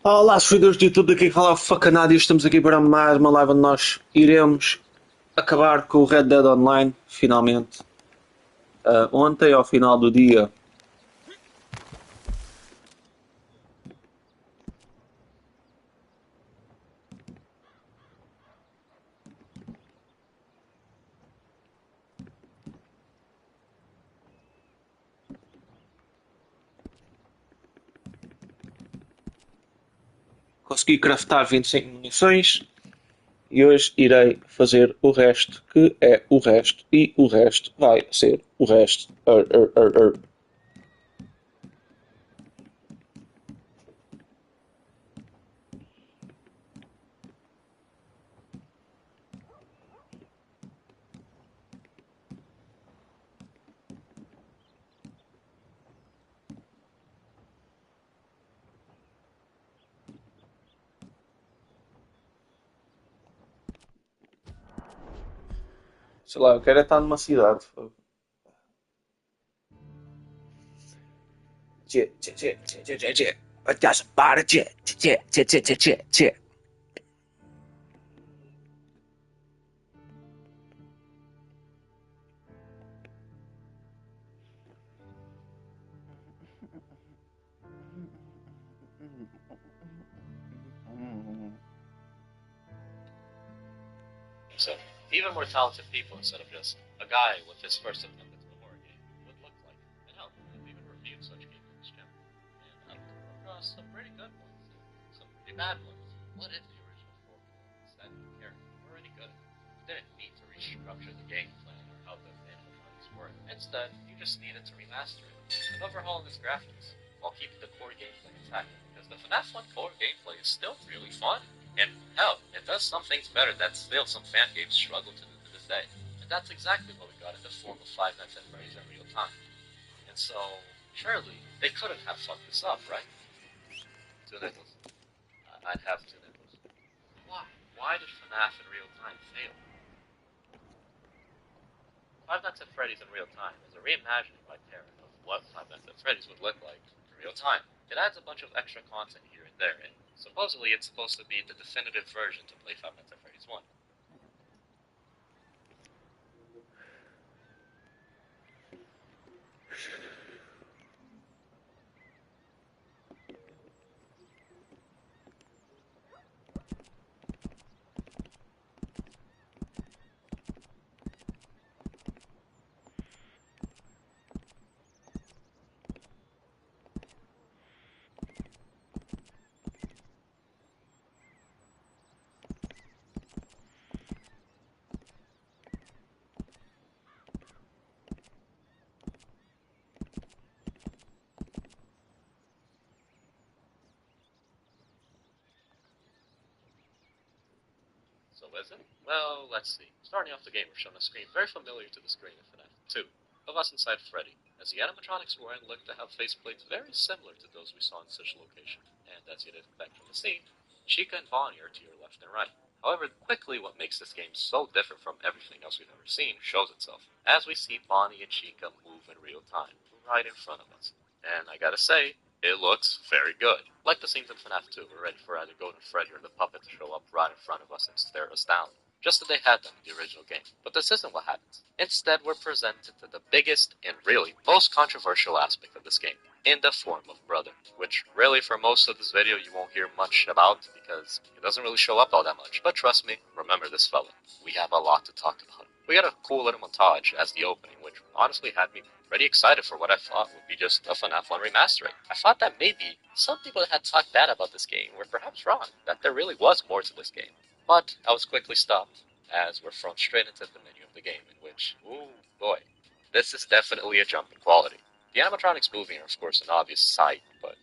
Olá, seguidores de YouTube, daqui fala Facanádio. Estamos aqui para mais uma live onde nós iremos acabar com o Red Dead Online, finalmente. Ontem, ao final do dia, consegui craftar 25 munições e hoje irei fazer o resto, que é o resto, e o resto vai ser o resto. Sei lá, eu quero é estar numa cidade. Tchê, tchê, tchê, tchê, tchê, tchê, tchê. Para, tchê, tchê, tchê, tchê, tchê, tchê, tchê. So, even more talented people instead of just a guy with his first attempt at a horror game would look like. And hell, I've even reviewed such games on this channel. And I've come across some pretty good ones, and some pretty bad ones. What if the original formula instead of character were any good? You didn't need to restructure the game plan or how the animatronics work. Instead, you just needed to remaster it and overhaul its graphics while keeping the core gameplay intact. Because the FNAF 1 core gameplay is still really fun. And hell, it does some things better that still some fan games struggle to do to this day. And that's exactly what we got in the form of Five Nights at Freddy's in real time. And so, surely, they couldn't have fucked this up, right? Two nickels. I'd have two nickels. Why? Why did FNAF in real time fail? Five Nights at Freddy's in real time is a reimagining by Terra of what Five Nights at Freddy's would look like in real time. It adds a bunch of extra content here and there, and supposedly it's supposed to be the definitive version to play Five Nights at Freddy's 1. So is it? Well, let's see. Starting off the game, we're shown a screen very familiar to the screen in FNAF 2, of us inside Freddy, as the animatronics were and looked to have faceplates very similar to those we saw in such location. And as you'd expect from the scene, Chica and Bonnie are to your left and right. However, quickly what makes this game so different from everything else we've ever seen shows itself, as we see Bonnie and Chica move in real time, right in front of us. And I gotta say, it looks very good. Like the scenes in FNAF 2, we're ready for either Golden Freddy or the puppet to show up right in front of us and stare us down. Just as they had them in the original game. But this isn't what happens. Instead, we're presented to the biggest and really most controversial aspect of this game, in the form of Brother, which really for most of this video you won't hear much about because it doesn't really show up all that much. But trust me, remember this fella. We have a lot to talk about. We got a cool little montage as the opening, which honestly had me pretty excited for what I thought would be just a FNAF 1 remastering. I thought that maybe some people that had talked bad about this game were perhaps wrong, that there really was more to this game. But I was quickly stopped, as we're thrown straight into the menu of the game, in which, ooh boy, this is definitely a jump in quality. The animatronics moving are of course an obvious sight, but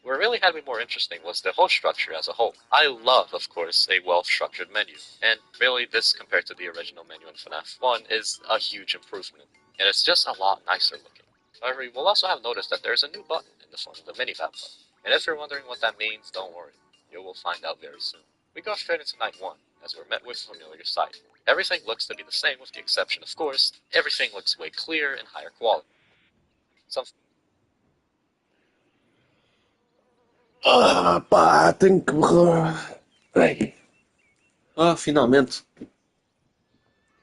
what really had me more interesting was the whole structure as a whole. I love, of course, a well-structured menu, and really this compared to the original menu in FNAF 1 is a huge improvement, and it's just a lot nicer looking. However, you will also have noticed that there's a new button in the form of the mini-map button, and if you're wondering what that means, don't worry, you will find out very soon. We go straight into night 1, as we're met with a familiar sight. Everything looks to be the same with the exception, of course, everything looks way clearer and higher quality. Some Ah, pá, tenho que. Ai. Ah, finalmente.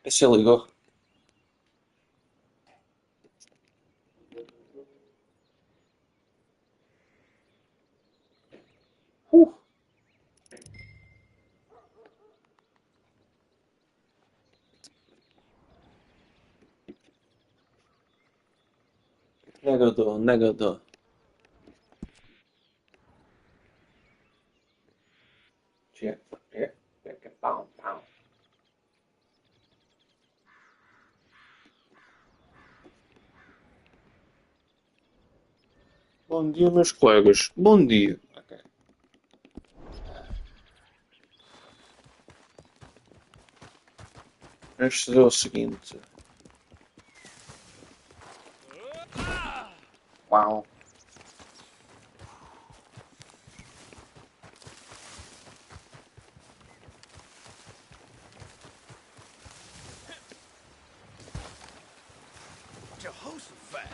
Esse ligou. Uh. Negador, negador. Check, check, check, pau, pau. Bom dia, meus colegas. Bom dia. Ok. Vamos fazer o seguinte. Uau. Jehoshaphat!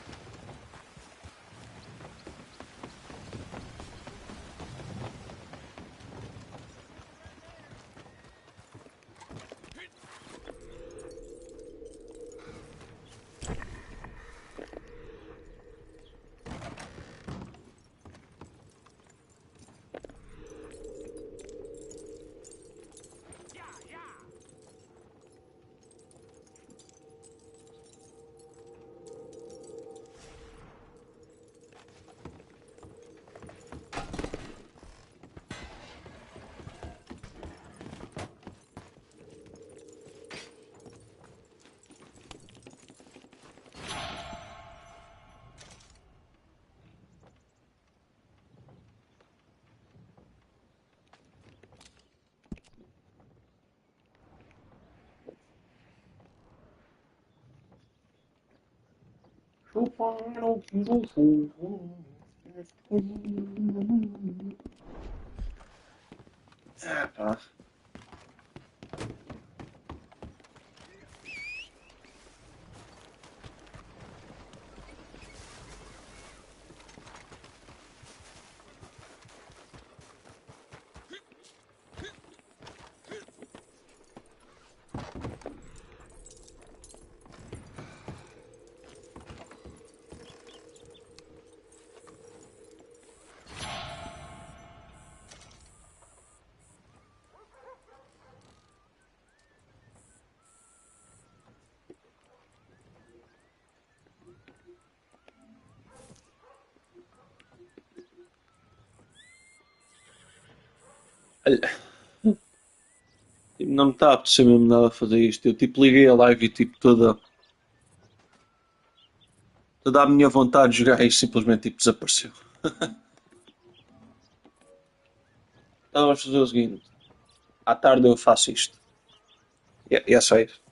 Chuparam o fogo. Ah, pá. Olha, tipo, não me está a apetecer mesmo nada a fazer isto. Eu tipo liguei a live e tipo toda a minha vontade de jogar isto simplesmente tipo desapareceu. Então vamos fazer o seguinte. À tarde eu faço isto. E é só isso.